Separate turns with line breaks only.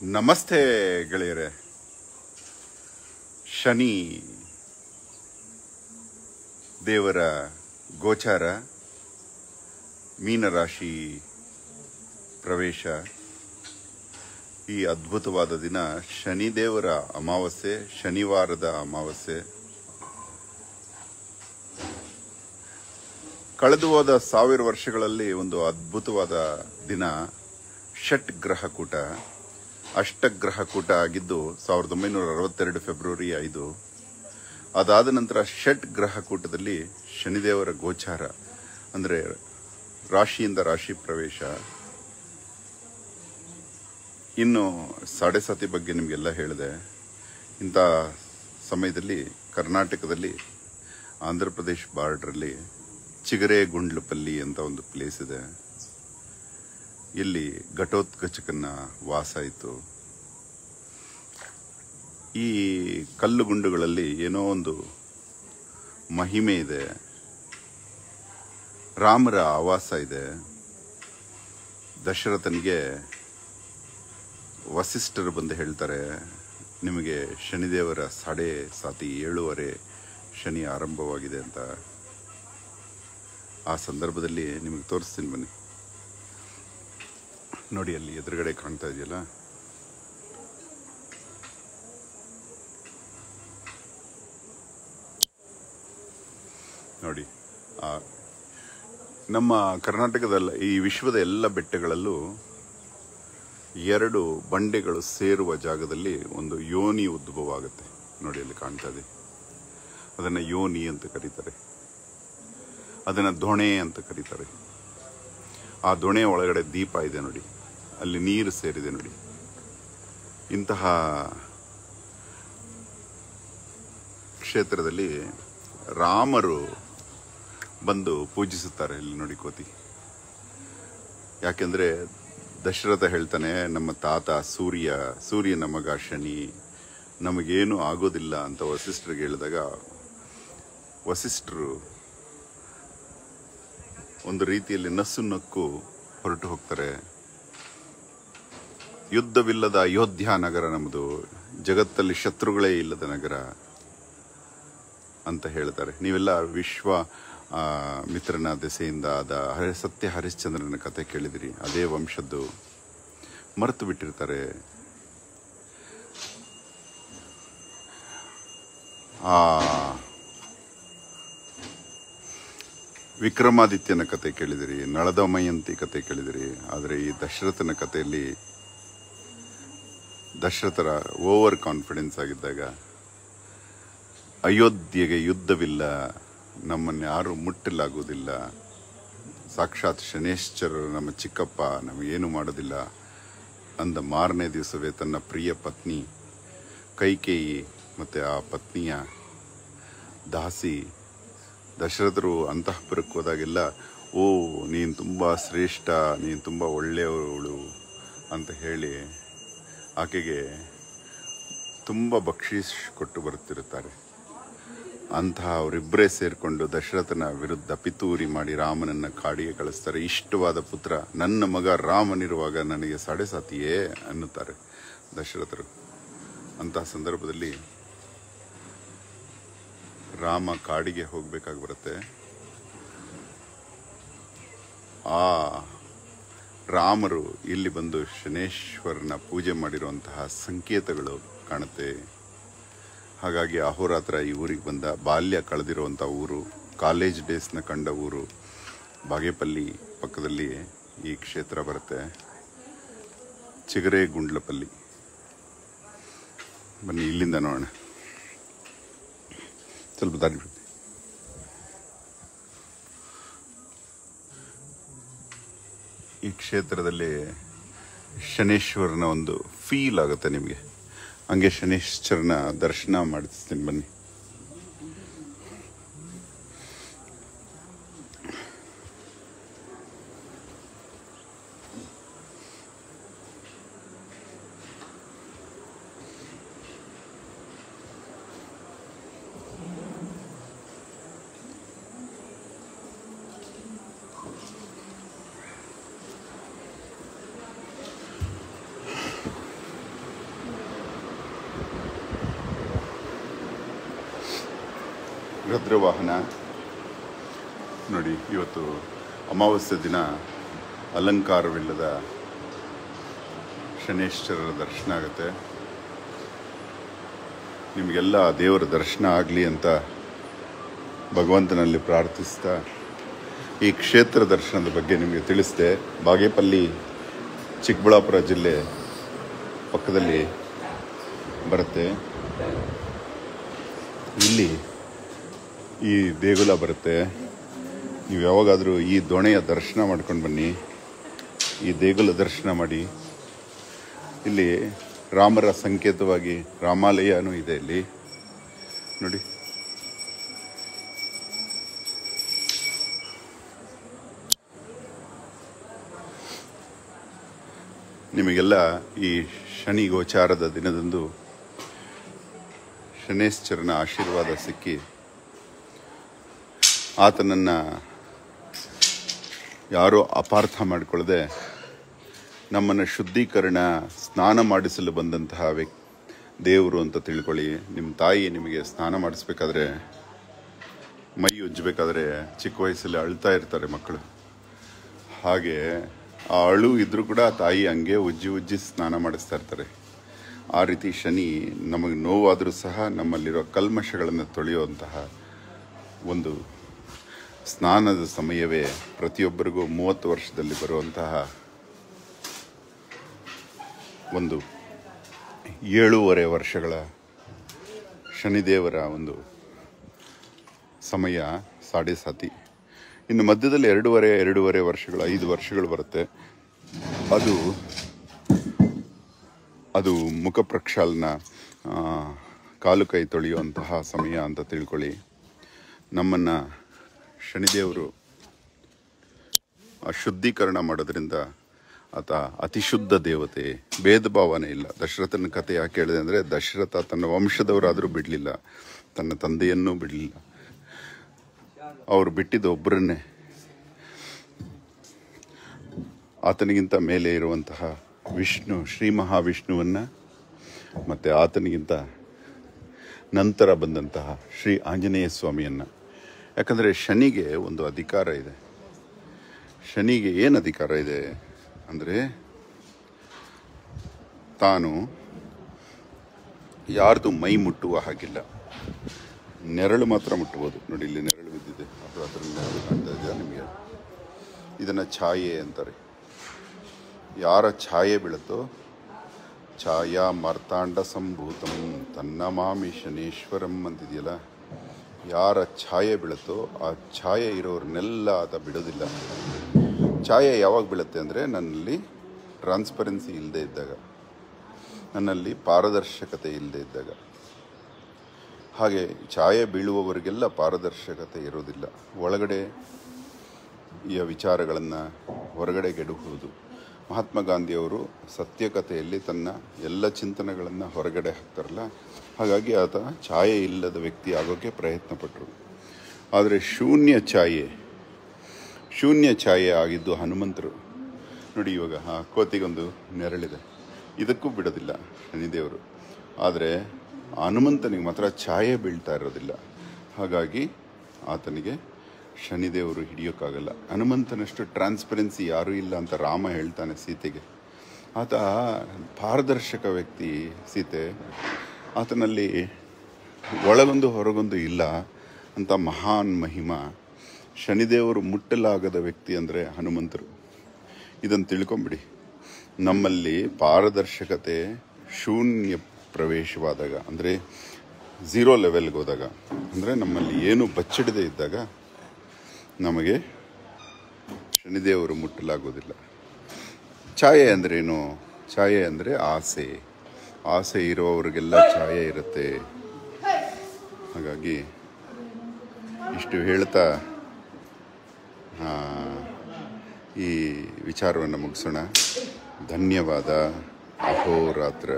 ನಮಸ್ತೆ ಗೆಳೆಯರೆ. ಶನಿ ದೇವರ ಗೋಚಾರ, ಮೀನರಾಶಿ ಪ್ರವೇಶ. ಈ ಅದ್ಭುತವಾದ ದಿನ ಶನಿದೇವರ ಅಮಾವಾಸ್ಯೆ, ಶನಿವಾರದ ಅಮಾವಾಸ್ಯೆ. ಕಳೆದು ಹೋದ 1000 ವರ್ಷಗಳಲ್ಲಿ ಒಂದು ಅದ್ಭುತವಾದ ದಿನ ಷಟ್ ಗ್ರಹಕೂಟ, ಅಷ್ಟಗ್ರಹಕೂಟ ಆಗಿದ್ದು 1962 ಫೆಬ್ರವರಿ 5. ಅದಾದ ನಂತರ ಷಟ್ ಗ್ರಹಕೂಟದಲ್ಲಿ ಶನಿದೇವರ ಗೋಚಾರ, ಅಂದರೆ ರಾಶಿಯಿಂದ ರಾಶಿ ಪ್ರವೇಶ. ಇನ್ನು 7.5 ಬಗ್ಗೆ ನಿಮಗೆಲ್ಲ ಹೇಳಿದೆ. ಇಂಥ ಸಮಯದಲ್ಲಿ ಕರ್ನಾಟಕದಲ್ಲಿ ಆಂಧ್ರ ಪ್ರದೇಶ್ ಬಾರ್ಡ್ರಲ್ಲಿ ಚಿಗರೇಗುಂಡ್ಲಪಲ್ಲಿ ಅಂತ ಒಂದು ಪ್ಲೇಸ್ ಇದೆ. ಇಲ್ಲಿ ಘಟೋತ್ಕಚಕನ ವಾಸ ಇತ್ತು. ಈ ಕಲ್ಲುಗುಂಡುಗಳಲ್ಲಿ ಏನೋ ಒಂದು ಮಹಿಮೆ ಇದೆ, ರಾಮರ ಆವಾಸ ಇದೆ. ದಶರಥನಿಗೆ ವಸಿಷ್ಠರು ಬಂದು ಹೇಳ್ತಾರೆ, ನಿಮಗೆ ಶನಿದೇವರ 7:30 ಶನಿ ಆರಂಭವಾಗಿದೆ ಅಂತ. ಆ ಸಂದರ್ಭದಲ್ಲಿ ನಿಮಗೆ ತೋರಿಸ್ತೀನಿ ಬನ್ನಿ. ನೋಡಿ, ಅಲ್ಲಿ ಎದುರುಗಡೆ ಕಾಣ್ತಾ ಇದೆಯಲ್ಲ, ನೋಡಿ. ನಮ್ಮ ಕರ್ನಾಟಕದಲ್ಲ, ಈ ವಿಶ್ವದ ಎಲ್ಲ ಬೆಟ್ಟಗಳಲ್ಲೂ 2 ಬಂಡೆಗಳು ಸೇರುವ ಜಾಗದಲ್ಲಿ ಒಂದು ಯೋನಿ ಉದ್ಭವ ಆಗುತ್ತೆ. ನೋಡಿ, ಅಲ್ಲಿ ಕಾಣ್ತಾ ಇದೆ. ಅದನ್ನು ಯೋನಿ ಅಂತ ಕರೀತಾರೆ, ಅದನ್ನು ದೊಣೆ ಅಂತ ಕರೀತಾರೆ. ಆ ದೊಣೆ ಒಳಗಡೆ ದೀಪ ಇದೆ ನೋಡಿ, ಅಲ್ಲಿ ನೀರು ಸೇರಿದೆ ನೋಡಿ. ಇಂತಹ ಕ್ಷೇತ್ರದಲ್ಲಿ ರಾಮರು ಬಂದು ಪೂಜಿಸುತ್ತಾರೆ. ಇಲ್ಲಿ ನೋಡಿ ಕೋತಿ. ಯಾಕೆಂದ್ರೆ ದಶರಥ ಹೇಳ್ತಾನೆ, ನಮ್ಮ ತಾತ ಸೂರ್ಯನ ಮಗ ಶನಿ, ನಮಗೇನು ಆಗೋದಿಲ್ಲ ಅಂತ ವಸಿಷ್ಠರಿಗೆ ಹೇಳಿದಾಗ, ವಸಿಷ್ಠರು ಒಂದು ರೀತಿಯಲ್ಲಿ ನಸ್ಸು ನಕ್ಕು ಹೊರಟು ಹೋಗ್ತಾರೆ. ಯುದ್ಧವಿಲ್ಲದ ಅಯೋಧ್ಯ ನಗರ ನಮ್ಮದು, ಜಗತ್ತಲ್ಲಿ ಶತ್ರುಗಳೇ ಇಲ್ಲದ ನಗರ ಅಂತ ಹೇಳ್ತಾರೆ. ನೀವೆಲ್ಲ ವಿಶ್ವ ಮಿತ್ರನ ದೆಸೆಯಿಂದ ಆದ ಸತ್ಯ ಹರಿಶ್ಚಂದ್ರನ ಕತೆ ಕೇಳಿದಿರಿ. ಅದೇ ವಂಶದ್ದು. ಮರೆತು ಬಿಟ್ಟಿರ್ತಾರೆ. ವಿಕ್ರಮಾದಿತ್ಯನ ಕತೆ ಕೇಳಿದಿರಿ, ನಳದಮಯಂತಿ ಕತೆ ಕೇಳಿದಿರಿ. ಆದರೆ ಈ ದಶರಥನ ಕಥೆಯಲ್ಲಿ ದಶರಥರ ಓವರ್ ಕಾನ್ಫಿಡೆನ್ಸ್ ಆಗಿದ್ದಾಗ, ಅಯೋಧ್ಯೆಗೆ ಯುದ್ಧವಿಲ್ಲ, ನಮ್ಮನ್ನು ಯಾರು ಮುಟ್ಟಲಾಗುವುದಿಲ್ಲ, ಸಾಕ್ಷಾತ್ ಶನೇಶ್ವರರು ನಮ್ಮ ಚಿಕ್ಕಪ್ಪ, ನಮಗೇನು ಮಾಡೋದಿಲ್ಲ ಅಂದ ಮಾರನೇ ದಿವಸವೇ ತನ್ನ ಪ್ರಿಯ ಪತ್ನಿ ಕೈಕೇಯಿ ಮತ್ತು ಆ ಪತ್ನಿಯ ದಾಸಿ ದಶರಥರು ಅಂತಃಪುರಕ್ಕೆ ಹೋದಾಗೆಲ್ಲ, ಓ ನೀನು ತುಂಬ ಶ್ರೇಷ್ಠ, ನೀನು ತುಂಬ ಒಳ್ಳೆಯವಳು ಅಂತ ಹೇಳಿ ಆಕೆಗೆ ತುಂಬ ಬಕ್ಷೀಸ್ ಕೊಟ್ಟು ಬರುತ್ತಿರುತ್ತಾರೆ. ಅಂತಹ ಅವರಿಬ್ಬರೇ ಸೇರಿಕೊಂಡು ದಶರಥನ ವಿರುದ್ಧ ಪಿತೂರಿ ಮಾಡಿ ರಾಮನನ್ನ ಕಾಡಿಗೆ ಕಳಿಸ್ತಾರೆ. ಇಷ್ಟವಾದ ಪುತ್ರ, ನನ್ನ ಮಗ ರಾಮನಿರುವಾಗ ನನಗೆ 7:30 ಅನ್ನುತ್ತಾರೆ ದಶರಥರು. ಅಂತಹ ಸಂದರ್ಭದಲ್ಲಿ ರಾಮ ಕಾಡಿಗೆ ಹೋಗಬೇಕಾಗಿ ಬರುತ್ತೆ. ಆ ರಾಮರು ಇಲ್ಲಿ ಬಂದು ಶನೇಶ್ವರನ ಪೂಜೆ ಮಾಡಿರುವಂತಹ ಸಂಕೇತಗಳು ಕಾಣುತ್ತೆ. ಹಾಗಾಗಿ ಅಹೋರಾತ್ರ ಈ ಊರಿಗೆ ಬಂದ. ಬಾಲ್ಯ ಕಳೆದಿರುವಂಥ ಊರು, ಕಾಲೇಜ್ ಡೇಸ್ನ ಕಂಡ ಊರು. ಬಾಗೇಪಲ್ಲಿ ಪಕ್ಕದಲ್ಲಿ ಈ ಕ್ಷೇತ್ರ ಬರುತ್ತೆ, ಚಿಗರೇಗುಂಡ್ಲಪಲ್ಲಿ. ಬನ್ನಿ, ಇಲ್ಲಿಂದ ನೋಡೋಣ. ಸ್ವಲ್ಪ ದಾರಿ ಬಿಡಿ. ಈ ಕ್ಷೇತ್ರದಲ್ಲಿ ಶನೇಶ್ವರನ ಒಂದು ಫೀಲ್ ಆಗುತ್ತೆ ನಿಮಗೆ. ಹಂಗೆ ಶನೇಶ್ವರನ ದರ್ಶನ ಮಾಡಿಸ್ತೀನಿ ಬನ್ನಿ. ವೀರಭದ್ರ ವಾಹನ. ನೋಡಿ, ಇವತ್ತು ಅಮಾವಾಸ್ಯೆ ದಿನ ಅಲಂಕಾರವಿಲ್ಲದ ಶನೇಶ್ವರರ ದರ್ಶನ ಆಗುತ್ತೆ. ನಿಮಗೆಲ್ಲ ದೇವರ ದರ್ಶನ ಆಗಲಿ ಅಂತ ಭಗವಂತನಲ್ಲಿ ಪ್ರಾರ್ಥಿಸ್ತಾ ಈ ಕ್ಷೇತ್ರ ದರ್ಶನದ ಬಗ್ಗೆ ನಿಮಗೆ ತಿಳಿಸಿದೆ. ಬಾಗೇಪಲ್ಲಿ ಚಿಕ್ಕಬಳ್ಳಾಪುರ ಜಿಲ್ಲೆ ಪಕ್ಕದಲ್ಲಿ ಬರುತ್ತೆ. ಇಲ್ಲಿ ಈ ದೇಗುಲ ಬರುತ್ತೆ. ನೀವು ಯಾವಾಗಾದರೂ ಈ ದೊಣೆಯ ದರ್ಶನ ಮಾಡ್ಕೊಂಡು ಬನ್ನಿ, ಈ ದೇಗುಲ ದರ್ಶನ ಮಾಡಿ. ಇಲ್ಲಿ ರಾಮರ ಸಂಕೇತವಾಗಿ ರಾಮಾಲಯನೂ ಇದೆ ಇಲ್ಲಿ ನೋಡಿ. ನಿಮಗೆಲ್ಲ ಈ ಶನಿ ಗೋಚಾರದ ದಿನದಂದು ಶನೇಶ್ವರನ ಆಶೀರ್ವಾದ ಸಿಕ್ಕಿ ಆತನನ್ನು ಯಾರೋ ಅಪಾರ್ಥ ಮಾಡಿಕೊಳ್ಳದೆ ನಮ್ಮನ್ನು ಶುದ್ಧೀಕರಣ ಸ್ನಾನ ಮಾಡಿಸಲು ಬಂದಂತಹ ದೇವರು ಅಂತ ತಿಳ್ಕೊಳ್ಳಿ. ನಿಮ್ಮ ತಾಯಿ ನಿಮಗೆ ಸ್ನಾನ ಮಾಡಿಸ್ಬೇಕಾದ್ರೆ, ಮೈ ಉಜ್ಜಬೇಕಾದ್ರೆ ಚಿಕ್ಕ ವಯಸ್ಸಲ್ಲಿ ಅಳ್ತಾ ಇರ್ತಾರೆ ಮಕ್ಕಳು. ಹಾಗೆ ಆ ಅಳು ಇದ್ರೂ ಕೂಡ ತಾಯಿ ಹಂಗೆ ಉಜ್ಜಿ ಸ್ನಾನ ಮಾಡಿಸ್ತಾ ಇರ್ತಾರೆ. ಆ ರೀತಿ ಶನಿ ನಮಗೆ ನೋವಾದರೂ ಸಹ ನಮ್ಮಲ್ಲಿರೋ ಕಲ್ಮಶಗಳನ್ನು ತೊಳೆಯುವಂತಹ ಒಂದು ಸ್ನಾನದ ಸಮಯವೇ ಪ್ರತಿಯೊಬ್ಬರಿಗೂ 30 ವರ್ಷದಲ್ಲಿ ಬರುವಂತಹ ಒಂದು 7.5 ವರ್ಷಗಳ ಶನಿದೇವರ ಒಂದು ಸಮಯ ಸಾಡೆ ಸಾತಿ. ಇನ್ನು ಮಧ್ಯದಲ್ಲಿ 2.5 ವರ್ಷಗಳು 5 ವರ್ಷಗಳು ಬರುತ್ತೆ. ಅದು ಮುಖ ಪ್ರಕ್ಷಾಳನ, ಕಾಲು ಕೈ ತೊಳೆಯುವಂತಹ ಸಮಯ ಅಂತ ತಿಳ್ಕೊಳ್ಳಿ. ನಮ್ಮನ್ನು ಶನಿದೇವರು ಶುದ್ಧೀಕರಣ ಮಾಡೋದ್ರಿಂದ ಆತ ಅತಿಶುದ್ಧ ದೇವತೆ, ಭೇದ ಭಾವನೆ ಇಲ್ಲ. ದಶರಥನ ಕಥೆ ಯಾಕೆ ಹೇಳಿದೆ ಅಂದರೆ, ದಶರಥ ತನ್ನ ವಂಶದವರಾದರೂ ಬಿಡಲಿಲ್ಲ, ತನ್ನ ತಂದೆಯನ್ನೂ ಬಿಡಲಿಲ್ಲ. ಅವರು ಬಿಟ್ಟಿದ್ದು ಒಬ್ಬರನ್ನೇ, ಆತನಿಗಿಂತ ಮೇಲೆ ಇರುವಂತಹ ವಿಷ್ಣು, ಶ್ರೀ ಮಹಾವಿಷ್ಣುವನ್ನು, ಮತ್ತು ಆತನಿಗಿಂತ ನಂತರ ಬಂದಂತಹ ಶ್ರೀ ಆಂಜನೇಯ ಸ್ವಾಮಿಯನ್ನು. ಯಾಕಂದರೆ ಶನಿಗೆ ಒಂದು ಅಧಿಕಾರ ಇದೆ. ಶನಿಗೆ ಏನು ಅಧಿಕಾರ ಇದೆ ಅಂದರೆ, ತಾನು ಯಾರ್ದು ಮೈ ಮುಟ್ಟುವ ಹಾಗಿಲ್ಲ, ನೆರಳು ಮಾತ್ರ ಮುಟ್ಟಬಹುದು. ನೋಡಿ, ಇಲ್ಲಿ ನೆರಳು ಬಿದ್ದಿದೆ, ಅದು ಅದರ ನೆರಳು ಕಾಣ್ತಾ ಇದೆಯಾ ನಿಮಗೆ? ಇದನ್ನು ಛಾಯೆ ಅಂತಾರೆ. ಯಾರ ಛಾಯೆ ಬೀಳುತ್ತೋ, ಛಾಯಾ ಮಾರ್ತಾಂಡ ಸಂಭೂತಂ ತನ್ನಮಾಮಿ ಶನೇಶ್ವರಂ ಅಂತಿದೆಯಲ್ಲ, ಯಾರ ಛಾಯೆ ಬೀಳುತ್ತೋ ಆ ಛಾಯೆ ಇರೋರನ್ನೆಲ್ಲ ಆತ ಬಿಡೋದಿಲ್ಲ. ಛಾಯೆ ಯಾವಾಗ ಬೀಳುತ್ತೆ ಅಂದರೆ, ನನ್ನಲ್ಲಿ ಟ್ರಾನ್ಸ್ಪರೆನ್ಸಿ ಇಲ್ಲದೆ ಇದ್ದಾಗ, ನನ್ನಲ್ಲಿ ಪಾರದರ್ಶಕತೆ ಇಲ್ಲದೆ ಇದ್ದಾಗ. ಹಾಗೆ ಛಾಯೆ ಬೀಳುವವರಿಗೆಲ್ಲ ಪಾರದರ್ಶಕತೆ ಇರೋದಿಲ್ಲ. ಒಳಗಡೆ ಈ ವಿಚಾರಗಳನ್ನು ಹೊರಗಡೆ ಗೆಡುವುದು. ಮಹಾತ್ಮ ಗಾಂಧಿಯವರು ಸತ್ಯಕತೆಯಲ್ಲಿ ತನ್ನ ಎಲ್ಲ ಚಿಂತನೆಗಳನ್ನು ಹೊರಗಡೆ ಹಾಕ್ತಾರಲ್ಲ, ಹಾಗಾಗಿ ಆತ ಛಾಯೆ ಇಲ್ಲದ ವ್ಯಕ್ತಿ ಆಗೋಕ್ಕೆ ಪ್ರಯತ್ನಪಟ್ಟರು. ಆದರೆ ಶೂನ್ಯ ಛಾಯೆ ಆಗಿದ್ದು ಹನುಮಂತರು. ನೋಡಿ, ಇವಾಗ ಕೋತಿಗೊಂದು ನೆರಳಿದೆ, ಇದಕ್ಕೂ ಬಿಡೋದಿಲ್ಲ ಶನಿದೇವರು. ಆದರೆ ಹನುಮಂತನಿಗೆ ಮಾತ್ರ ಛಾಯೆ ಬೀಳ್ತಾ ಇರೋದಿಲ್ಲ. ಹಾಗಾಗಿ ಆತನಿಗೆ ಶನಿದೇವರು ಹಿಡಿಯೋಕ್ಕಾಗಲ್ಲ. ಹನುಮಂತನಷ್ಟು ಟ್ರಾನ್ಸ್ಪರೆನ್ಸಿ ಯಾರೂ ಇಲ್ಲ ಅಂತ ರಾಮ ಹೇಳ್ತಾನೆ ಸೀತೆಗೆ. ಆತ ಪಾರದರ್ಶಕ ವ್ಯಕ್ತಿ ಸೀತೆ, ಆತನಲ್ಲಿ ಒಳಗೊಂದು ಹೊರಗೊಂದು ಇಲ್ಲ ಅಂತ ಮಹಾನ್ ಮಹಿಮಾ. ಶನಿದೇವರು ಮುಟ್ಟಲಾಗದ ವ್ಯಕ್ತಿ ಅಂದರೆ ಹನುಮಂತರು. ಇದನ್ನು ತಿಳ್ಕೊಂಬಿಡಿ. ನಮ್ಮಲ್ಲಿ ಪಾರದರ್ಶಕತೆ ಶೂನ್ಯ ಪ್ರವೇಶವಾದಾಗ, ಅಂದರೆ 0 ಲೆವೆಲ್ಗೆ ಹೋದಾಗ, ಅಂದರೆ ನಮ್ಮಲ್ಲಿ ಏನು ಬಚ್ಚಿಡದೆ ಇದ್ದಾಗ ನಮಗೆ ಶನಿದೇವರು ಮುಟ್ಟಲಾಗೋದಿಲ್ಲ. ಛಾಯೆ ಅಂದ್ರೇನು? ಛಾಯೆ ಅಂದರೆ ಆಸೆ ಇರುವವರಿಗೆಲ್ಲ ಛಾಯೆ ಇರುತ್ತೆ. ಹಾಗಾಗಿ ಇಷ್ಟು ಹೇಳ್ತಾ ಈ ವಿಚಾರವನ್ನು ಮುಗಿಸೋಣ. ಧನ್ಯವಾದ. ಅಹೋರಾತ್ರ.